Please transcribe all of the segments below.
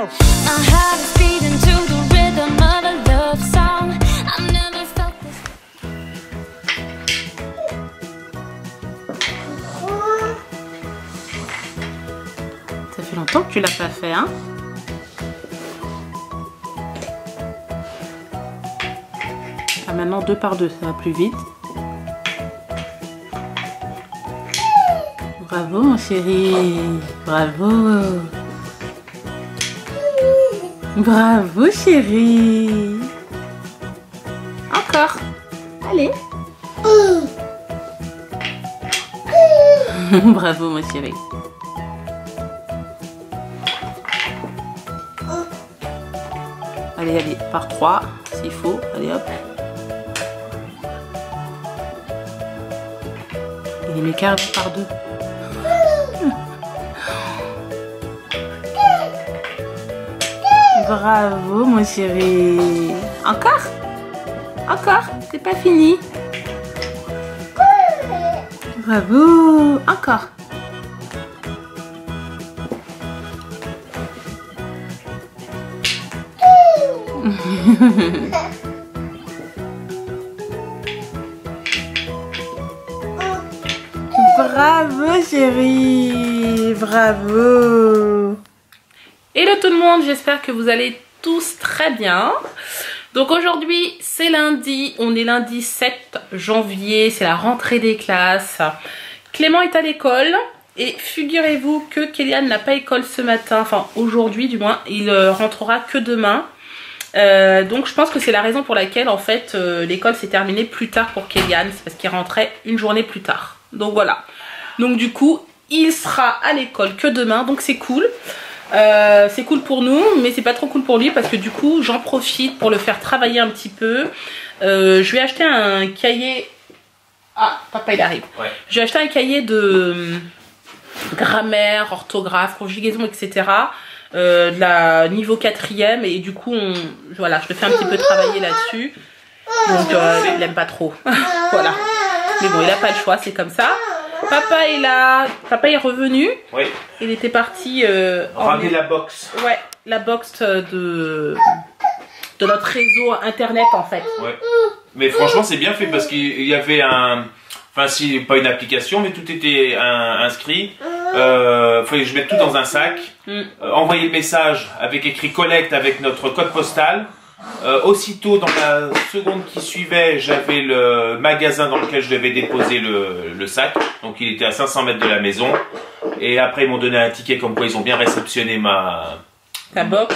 My heart is beating to the rhythm of a love song. I've never felt this. Ça fait longtemps que tu l'as pas fait, hein? Ah, maintenant 2 par 2, ça va plus vite. Bravo mon chéri, bravo. Bravo chéri. Encore. Allez. Bravo mon chéri. Allez, allez, par 3 s'il faut. Allez hop. Il est carrément par 2. Bravo mon chéri. Encore? Encore? C'est pas fini. Bravo. Encore. Bravo chérie. Bravo. Hello tout le monde, j'espère que vous allez tous très bien. Donc aujourd'hui c'est lundi, on est lundi 7 janvier, c'est la rentrée des classes. Clément est à l'école et figurez-vous que Kélian n'a pas école ce matin, enfin aujourd'hui du moins, il rentrera que demain. Donc je pense que c'est la raison pour laquelle en fait l'école s'est terminée plus tard pour Kélian, c'est parce qu'il rentrait une journée plus tard. Donc voilà, donc du coup il sera à l'école que demain, donc c'est cool. C'est cool pour nous, mais c'est pas trop cool pour lui parce que du coup j'en profite pour le faire travailler un petit peu. Je vais acheter un cahier. Ah, papa il arrive. Ouais. Je vais acheter un cahier de grammaire, orthographe, conjugaison, etc. De la niveau 4e et du coup voilà, je le fais un petit peu travailler là-dessus. Donc il aime pas trop. Voilà. Mais bon, il a pas le choix, c'est comme ça. Papa est là, papa est revenu. Oui. Il était parti ramener la box. Ouais, la box de notre réseau internet en fait. Ouais. Mais franchement c'est bien fait parce qu'il y avait un, enfin si pas une application mais tout était inscrit. Fallait que je mette tout dans un sac. Envoyer le message avec écrit collecte avec notre code postal. Aussitôt dans la seconde qui suivait j'avais le magasin dans lequel je devais déposer le sac, donc il était à 500 mètres de la maison et après ils m'ont donné un ticket comme quoi ils ont bien réceptionné ma box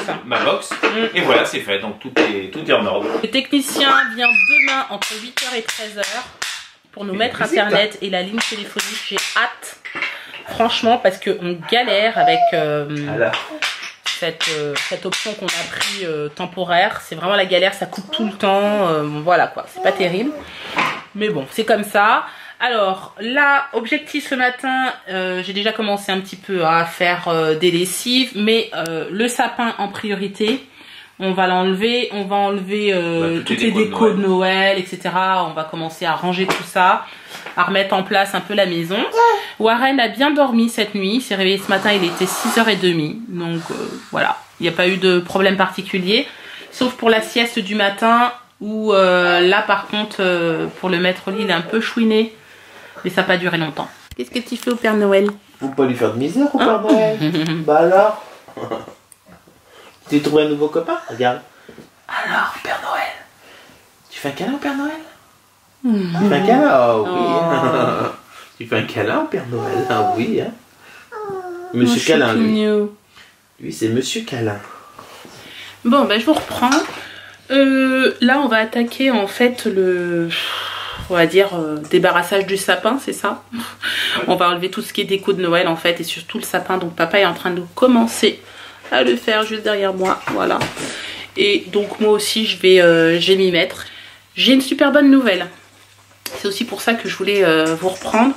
et voilà c'est fait, donc tout est en ordre. Le technicien vient demain entre 8h et 13h pour nous mettre internet et la ligne téléphonique. J'ai hâte franchement parce qu'on galère avec cette option qu'on a pris temporaire. C'est vraiment la galère, ça coupe tout le temps, voilà quoi, c'est pas terrible mais bon c'est comme ça. Alors là, objectif ce matin, j'ai déjà commencé un petit peu à faire des lessives, mais le sapin en priorité, on va l'enlever, on va enlever toutes les décos de Noël, etc. On va commencer à ranger tout ça, à remettre en place un peu la maison. Warren a bien dormi cette nuit, il s'est réveillé ce matin, il était 6h30, donc voilà, il n'y a pas eu de problème particulier, sauf pour la sieste du matin, où là par contre, pour le mettre au lit, il est un peu chouiné, mais ça n'a pas duré longtemps. Qu'est-ce que tu fais au Père Noël? Faut pas lui faire de misère au Père Noël. Bah alors. Tu as trouvé un nouveau copain? Regarde. Alors, Père Noël. Tu fais un câlin au Père Noël? Tu fais un câlin? Oh oui. Tu fais un câlin au Père Noël? Ah oui, hein. Monsieur Câlin, lui. Lui, c'est Monsieur Câlin. Bon, ben je vous reprends. Là, on va attaquer en fait on va dire débarrassage du sapin, c'est ça. On va enlever tout ce qui est déco de Noël en fait et surtout le sapin. Donc papa est en train de commencer à le faire juste derrière moi, voilà. Et donc moi aussi je vais m'y mettre. J'ai une super bonne nouvelle. C'est aussi pour ça que je voulais vous reprendre.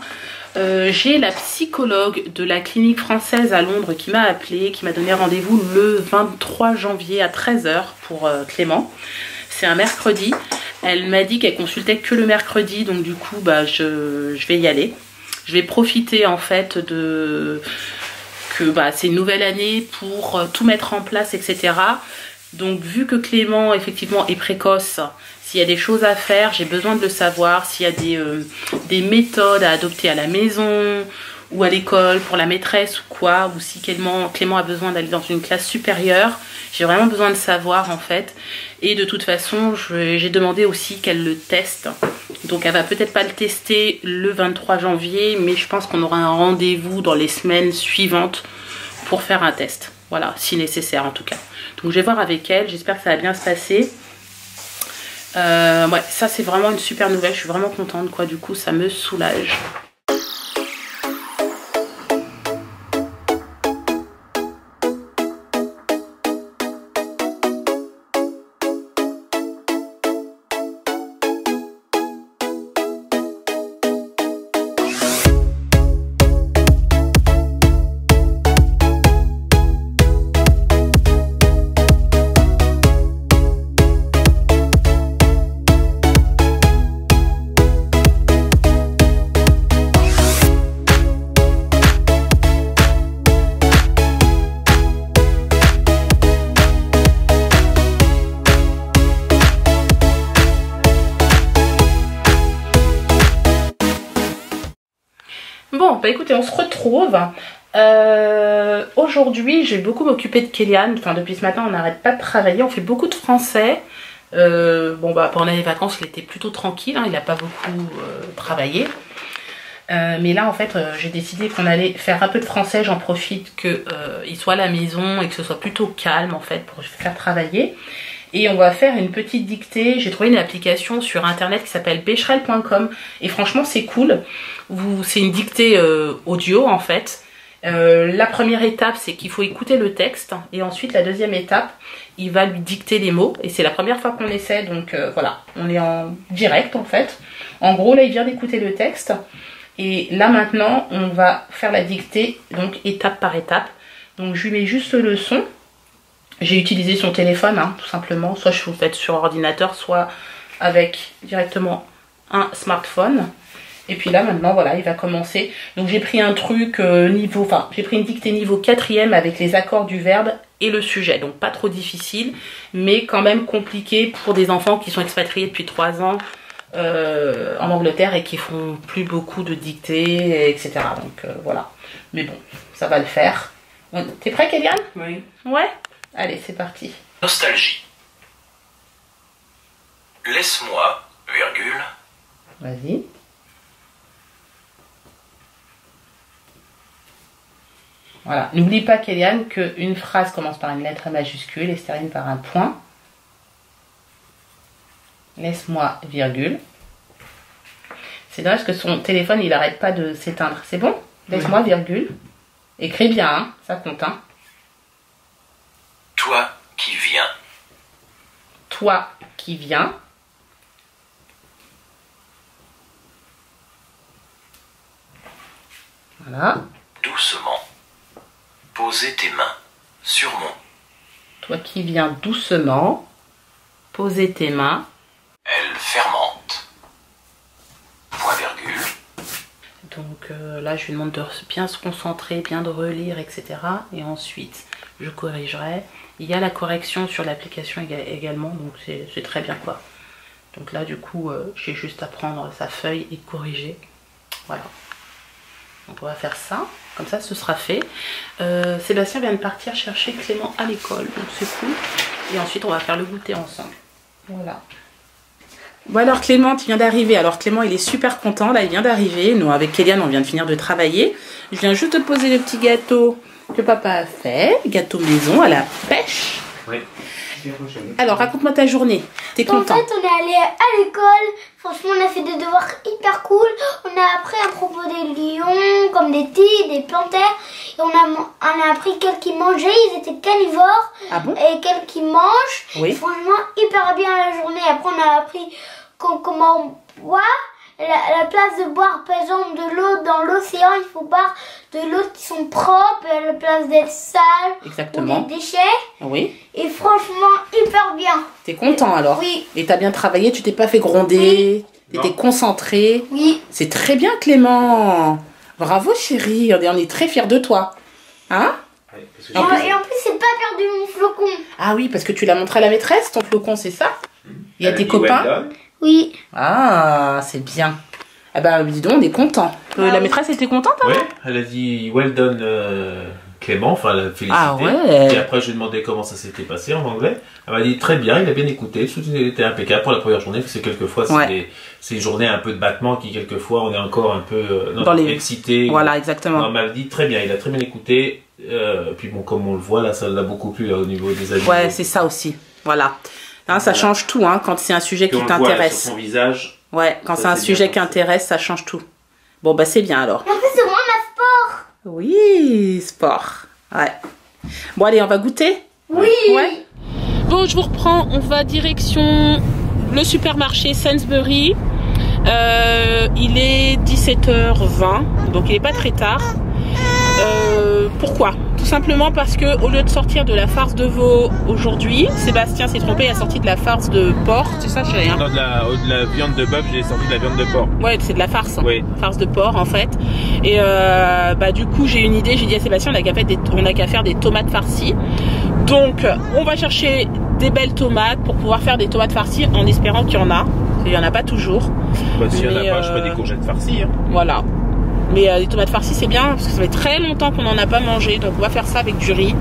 J'ai la psychologue de la clinique française à Londres qui m'a appelé, qui m'a donné rendez-vous le 23 janvier à 13h pour Clément. C'est un mercredi. Elle m'a dit qu'elle consultait que le mercredi, donc du coup bah, je vais y aller. Je vais profiter en fait que bah, c'est une nouvelle année pour tout mettre en place, etc. Donc vu que Clément effectivement est précoce, s'il y a des choses à faire, j'ai besoin de le savoir. S'il y a des méthodes à adopter à la maison ou à l'école pour la maîtresse ou quoi, ou si Clément a besoin d'aller dans une classe supérieure, j'ai vraiment besoin de savoir en fait. Et de toute façon, j'ai demandé aussi qu'elle le teste. Donc elle va peut-être pas le tester le 23 janvier, mais je pense qu'on aura un rendez-vous dans les semaines suivantes pour faire un test. Voilà, si nécessaire en tout cas. Donc je vais voir avec elle, j'espère que ça va bien se passer. Ouais, ça c'est vraiment une super nouvelle, je suis vraiment contente quoi, du coup ça me soulage. Bon, bah écoutez, on se retrouve. Aujourd'hui, je vais beaucoup m'occuper de Kélian. Enfin, depuis ce matin, on n'arrête pas de travailler. On fait beaucoup de français. Bon, bah pendant les vacances, il était plutôt tranquille. Hein, il n'a pas beaucoup travaillé. Mais là, en fait, j'ai décidé qu'on allait faire un peu de français. J'en profite qu'il soit à la maison et que ce soit plutôt calme, en fait, pour faire travailler. Et on va faire une petite dictée. J'ai trouvé une application sur internet qui s'appelle becherel.com et franchement c'est cool. C'est une dictée audio en fait. La première étape c'est qu'il faut écouter le texte et ensuite la deuxième étape il va lui dicter les mots et c'est la première fois qu'on essaie donc voilà, on est en direct en fait. En gros là il vient d'écouter le texte et là maintenant on va faire la dictée donc étape par étape. Donc je lui mets juste le son. J'ai utilisé son téléphone, hein, tout simplement. Soit je vous fais sur ordinateur, soit avec directement un smartphone. Et puis là, maintenant, voilà, il va commencer. Donc j'ai pris un truc j'ai pris une dictée niveau 4e avec les accords du verbe et le sujet. Donc pas trop difficile, mais quand même compliqué pour des enfants qui sont expatriés depuis 3 ans en Angleterre et qui font plus beaucoup de dictées, etc. Donc voilà. Mais bon, ça va le faire. T'es prêt, Kélian? Oui. Ouais? Allez, c'est parti. Nostalgie. Laisse-moi, virgule. Vas-y. Voilà. N'oublie pas, Kélian, qu'une phrase commence par une lettre majuscule et se termine par un point. Laisse-moi, virgule. C'est dommage que son téléphone, il n'arrête pas de s'éteindre. C'est bon? Laisse-moi, virgule. Écris bien, hein, ça compte, hein. Toi qui viens. Toi qui viens. Voilà. Doucement. Posez tes mains sur mon. Toi qui viens doucement. Poser tes mains. Elle fermente. Point virgule. Donc là, je lui demande de bien se concentrer, bien de relire, etc. Et ensuite, je corrigerai. Il y a la correction sur l'application également, donc c'est très bien quoi. Donc là, du coup, j'ai juste à prendre sa feuille et corriger. Voilà. Donc on va faire ça. Comme ça, ce sera fait. Sébastien vient de partir chercher Clément à l'école, donc c'est cool. Et ensuite, on va faire le goûter ensemble. Voilà. Bon alors Clément, tu viens d'arriver. Alors Clément, il est super content, là, il vient d'arriver. Nous, avec Kélian, on vient de finir de travailler. Je viens juste de poser le petit gâteau que papa a fait. Gâteau maison à la pêche. Oui. Alors, raconte-moi ta journée. T'es content? En fait, on est allé à l'école. Franchement, on a fait des devoirs hyper cool. On a appris à propos des lions, comme des tigres, des panthères. Et on a appris quels qui mangeaient. Ils étaient carnivores. Ah bon? Et quels qui mangent. Oui. Franchement, hyper bien la journée. Après, on a appris comment on boit. La place de boire, par exemple, de l'eau dans l'océan, il faut boire de l'eau qui sont propres, à la place d'être sale. Exactement. Ou des déchets. Oui. Et franchement, hyper bien. T'es content alors? Oui. Et t'as bien travaillé, tu t'es pas fait gronder, t'étais concentré. Oui. C'est très bien Clément. Bravo chérie, on est très fiers de toi. Hein? Ouais, parce que Et en plus, c'est pas perdu mon flocon. Ah oui, parce que tu l'as montré à la maîtresse, ton flocon, c'est ça? Il y a elle tes dit copains? well done. Oui. Ah, c'est bien. Ah bah, dis donc, on est content. La maîtresse était contente, hein? Ouais, elle a dit well done Clément, enfin elle a félicité. Ah ouais. Et après je lui ai demandé comment ça s'était passé en anglais. Elle m'a dit très bien, il a bien écouté, tout était impeccable pour la première journée, parce que quelquefois c'est des journées un peu de battement qui quelquefois on est encore un peu excité. Voilà, exactement. Non, elle m'a dit très bien, il a très bien écouté. Puis bon, comme on le voit là, ça l'a beaucoup plu là, au niveau des avis. Ouais, c'est ça aussi. Voilà. Hein, ça change tout, hein, quand c'est un sujet qui Puis on le voit, là, t'intéresse. sur son visage. Ouais, quand Ça, c'est un c'est sujet bien qui intéresse, ça change tout. Bon, bah c'est bien alors. En plus, c'est moi ma sport. Oui, sport. Ouais. Bon, allez, on va goûter? Oui. Ouais. Bon, je vous reprends. On va direction le supermarché Sainsbury. Il est 17h20, donc il n'est pas très tard. Pourquoi? Tout simplement parce que au lieu de sortir de la farce de veau aujourd'hui, Sébastien s'est trompé, il a sorti de la farce de porc, c'est ça, chérie? Non, de la viande de bœuf, j'ai sorti de la viande de porc. Ouais, c'est de la farce. Oui. Farce de porc en fait. Et bah du coup j'ai une idée, j'ai dit à Sébastien, on a qu'à faire des tomates farcies. Donc on va chercher des belles tomates pour pouvoir faire des tomates farcies en espérant qu'il y en a. Il n'y en a pas toujours. Bah, s'il n'y en a pas, je ferai des courgettes farcies. Hein. Voilà. Mais les tomates farcies c'est bien parce que ça fait très longtemps qu'on n'en a pas mangé. Donc on va faire ça avec du riz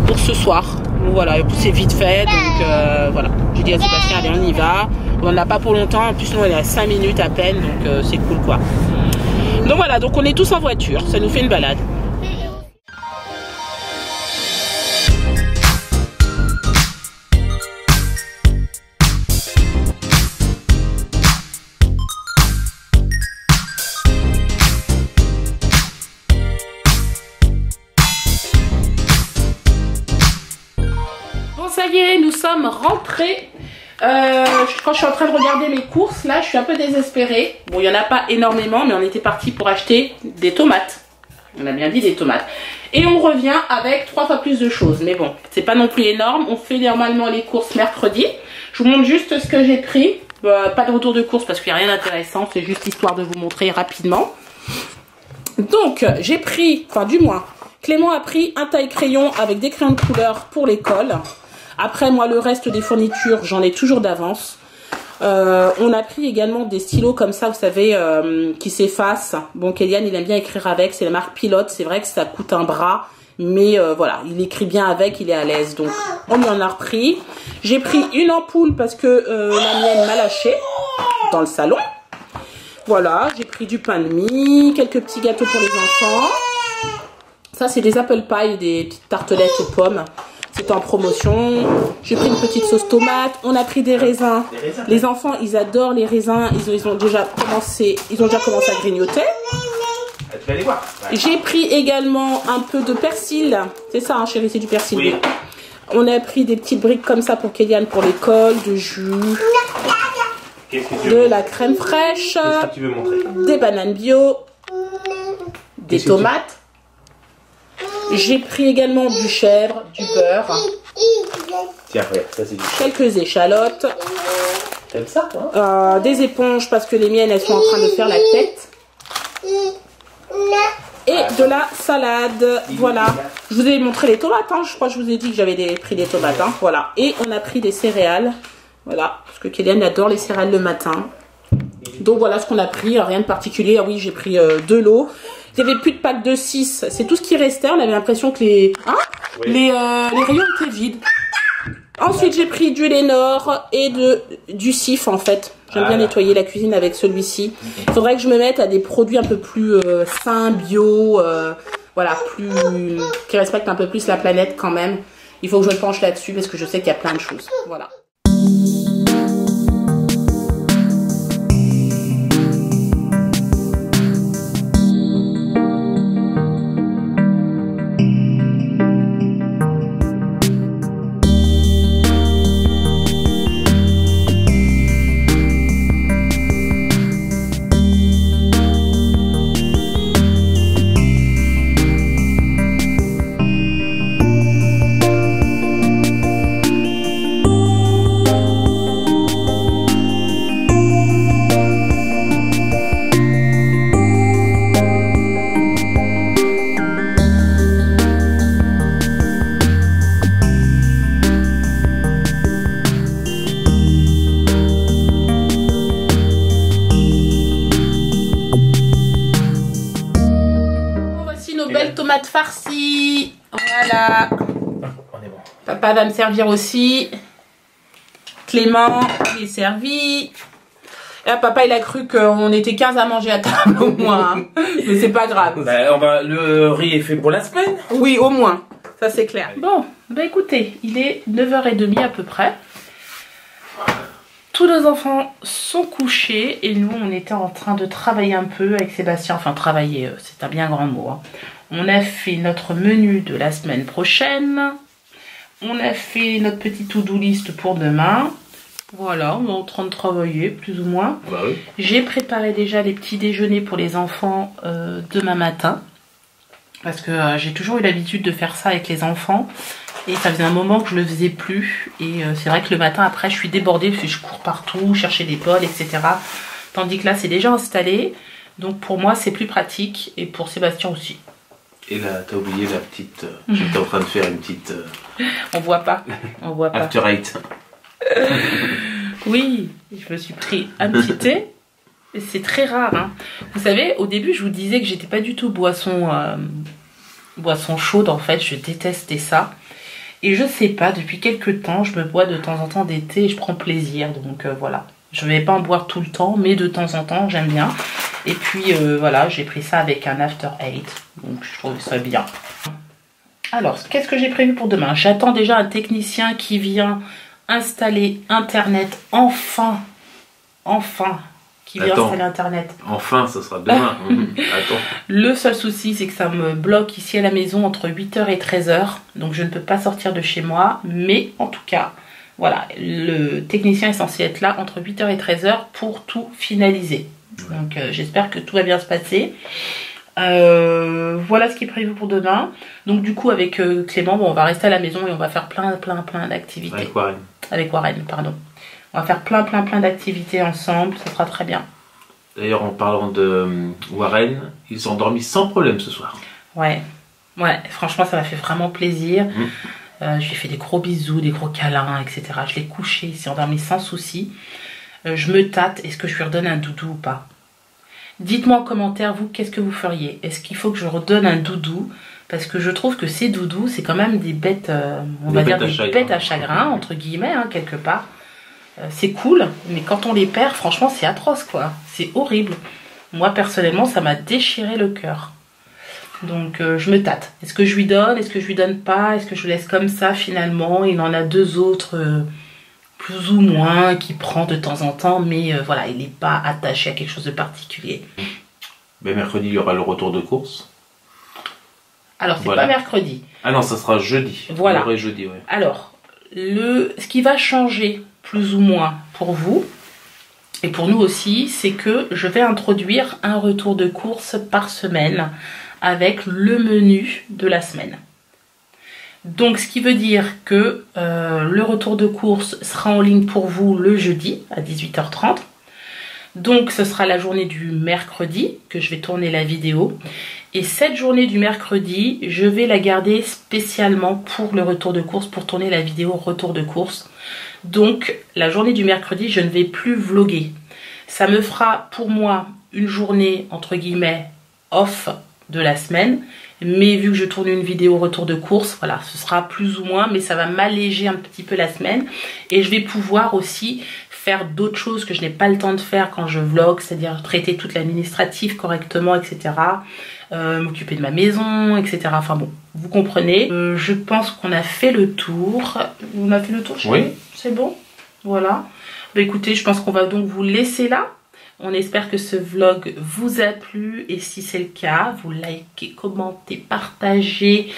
pour ce soir. Donc voilà, et puis c'est vite fait. Donc voilà. J'ai dit à Sébastien, allez on y va. On n'en a pas pour longtemps. En plus nous on est à 5 minutes à peine. Donc c'est cool quoi. Donc voilà, donc on est tous en voiture. Ça nous fait une balade. Ça y est, nous sommes rentrés. Quand je suis en train de regarder mes courses, là, je suis un peu désespérée. Bon, il n'y en a pas énormément, mais on était parti pour acheter des tomates. On a bien dit des tomates. Et on revient avec 3 fois plus de choses. Mais bon, c'est pas non plus énorme. On fait normalement les courses mercredi. Je vous montre juste ce que j'ai pris. Pas de retour de course parce qu'il n'y a rien d'intéressant. C'est juste histoire de vous montrer rapidement. Donc, j'ai pris, enfin du moins, Clément a pris un taille-crayon avec des crayons de couleur pour l'école. Après, moi, le reste des fournitures, j'en ai toujours d'avance. On a pris également des stylos comme ça, vous savez, qui s'effacent. Bon, Kélian, il aime bien écrire avec. C'est la marque Pilote. C'est vrai que ça coûte un bras. Mais voilà, il écrit bien avec, il est à l'aise. Donc, on y en a repris. J'ai pris une ampoule parce que la mienne m'a lâché dans le salon. Voilà, j'ai pris du pain de mie, quelques petits gâteaux pour les enfants. Ça, c'est des apple pie, des petites tartelettes aux pommes. C'était en promotion. J'ai pris une petite sauce tomate. On a pris des raisins. Les enfants, ils adorent les raisins. Ils ont déjà commencé à grignoter. Tu vas aller voir. Ouais. J'ai pris également un peu de persil. C'est ça, hein, chérie, c'est du persil. Oui. On a pris des petites briques comme ça pour Kélian pour l'école, du jus, de la crème fraîche, Qu'est-ce que tu veux montrer? des bananes bio, des tomates. J'ai pris également du chèvre, du beurre, Tiens, regarde, ça c'est du quelques échalotes, T'aimes ça, toi? des éponges parce que les miennes, elles sont en train de faire la tête. Et de la salade, voilà. Je vous ai montré les tomates, hein. Je crois que je vous ai dit que j'avais pris des tomates, hein. Voilà. Et on a pris des céréales, voilà, parce que Kélian adore les céréales le matin. Donc voilà ce qu'on a pris, rien de particulier. Ah oui, j'ai pris de l'eau. Il n'y avait plus de pack de 6, c'est tout ce qui restait. On avait l'impression que les rayons étaient vides. Ensuite, j'ai pris du Lénore et du Cif en fait. J'aime bien nettoyer la cuisine avec celui-ci. Il faudrait que je me mette à des produits un peu plus sains, bio, voilà, qui respectent un peu plus la planète quand même. Il faut que je me penche là-dessus parce que je sais qu'il y a plein de choses. Voilà. tomates farcies. Voilà. On est bon. Papa va me servir aussi. Clément, il est servi. Et là, papa, il a cru qu'on était 15 à manger à table au moins. Hein. Mais c'est pas grave. Bah, le riz est fait pour la semaine. Oui, au moins. Ça, c'est clair. Bon, bah écoutez, il est 9h30 à peu près. Tous nos enfants sont couchés et nous, on était en train de travailler un peu avec Sébastien. Enfin, travailler, c'est un bien grand mot. Hein. On a fait notre menu de la semaine prochaine. On a fait notre petite to-do list pour demain. Voilà, on est en train de travailler, plus ou moins. Bah oui. J'ai préparé déjà les petits déjeuners pour les enfants demain matin. Parce que j'ai toujours eu l'habitude de faire ça avec les enfants. Et ça faisait un moment que je le faisais plus. Et c'est vrai que le matin, après, je suis débordée parce que je cours partout, chercher des bols, etc. Tandis que là, c'est déjà installé. Donc pour moi, c'est plus pratique. Et pour Sébastien aussi. Et là, t'as oublié la petite... J'étais en train de faire une petite... On voit pas. On voit pas. After Eight. Oui, je me suis pris un petit thé. C'est très rare. Hein. Vous savez, au début, je vous disais que j'étais pas du tout boisson chaude. En fait, je détestais ça. Et je sais pas, depuis quelques temps, je me bois de temps en temps des thés et je prends plaisir. Donc voilà. Je vais pas en boire tout le temps, mais de temps en temps, j'aime bien. Et puis voilà, j'ai pris ça avec un After Eight. Donc je trouve ça bien. Alors, qu'est-ce que j'ai prévu pour demain? J'attends déjà un technicien qui vient installer Internet. Enfin, qui vient installer Internet. Enfin, ça sera demain. Attends. Le seul souci, c'est que ça me bloque ici à la maison entre 8h et 13h. Donc je ne peux pas sortir de chez moi. Mais en tout cas, voilà, le technicien est censé être là entre 8h et 13h pour tout finaliser. Donc j'espère que tout va bien se passer. Voilà ce qui est prévu pour demain. Donc du coup avec Clément, bon, on va rester à la maison et on va faire plein d'activités. Avec Warren, pardon. On va faire plein d'activités ensemble, ça sera très bien. D'ailleurs, en parlant de Warren, ils sont endormis sans problème ce soir. Ouais, franchement, ça m'a fait vraiment plaisir. Je lui ai fait des gros bisous, des gros câlins, etc. Je l'ai couché, il s'est endormi sans souci. Je me tâte, est-ce que je lui redonne un doudou ou pas? Dites-moi en commentaire, vous, qu'est-ce que vous feriez? Est-ce qu'il faut que je redonne un doudou? Parce que je trouve que ces doudous, c'est quand même des bêtes, on va dire des bêtes à chagrin, entre guillemets, hein, quelque part. C'est cool, mais quand on les perd, franchement, c'est atroce, quoi. C'est horrible. Moi, personnellement, ça m'a déchiré le cœur. Donc, je me tâte. Est-ce que je lui donne? Est-ce que je lui donne pas? Est-ce que je le laisse comme ça, finalement? Il en a deux autres, plus ou moins, qu'il prend de temps en temps, mais voilà, il n'est pas attaché à quelque chose de particulier. Ben, mercredi, il y aura le retour de course. Alors, c'est pas mercredi. Ah non, ça sera jeudi. Voilà. Jeudi, ouais. Alors, ce qui va changer, plus ou moins, pour vous, et pour nous aussi, c'est que je vais introduire un retour de course par semaine avec le menu de la semaine. Donc, ce qui veut dire que le retour de course sera en ligne pour vous le jeudi à 18h30. Donc, ce sera la journée du mercredi que je vais tourner la vidéo. Et cette journée du mercredi, je vais la garder spécialement pour le retour de course, pour tourner la vidéo retour de course. Donc, la journée du mercredi, je ne vais plus vlogger. Ça me fera pour moi une journée, entre guillemets, off de la semaine. Mais vu que je tourne une vidéo retour de course, voilà, ce sera plus ou moins, mais ça va m'alléger un petit peu la semaine. Et je vais pouvoir aussi faire d'autres choses que je n'ai pas le temps de faire quand je vlog, c'est-à-dire traiter toute l'administratif correctement, etc. M'occuper de ma maison, etc. Enfin bon, vous comprenez. Je pense qu'on a fait le tour. On a fait le tour, chérie? Oui. C'est bon? Voilà. Bah écoutez, je pense qu'on va donc vous laisser là. On espère que ce vlog vous a plu et si c'est le cas, vous likez, commentez, partagez,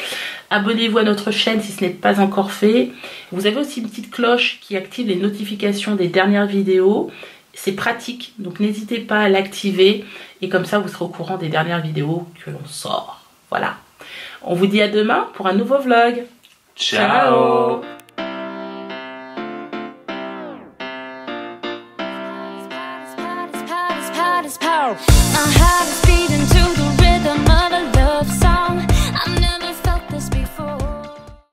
abonnez-vous à notre chaîne si ce n'est pas encore fait. Vous avez aussi une petite cloche qui active les notifications des dernières vidéos. C'est pratique, donc n'hésitez pas à l'activer et comme ça vous serez au courant des dernières vidéos que l'on sort. Voilà. On vous dit à demain pour un nouveau vlog. Ciao. Power.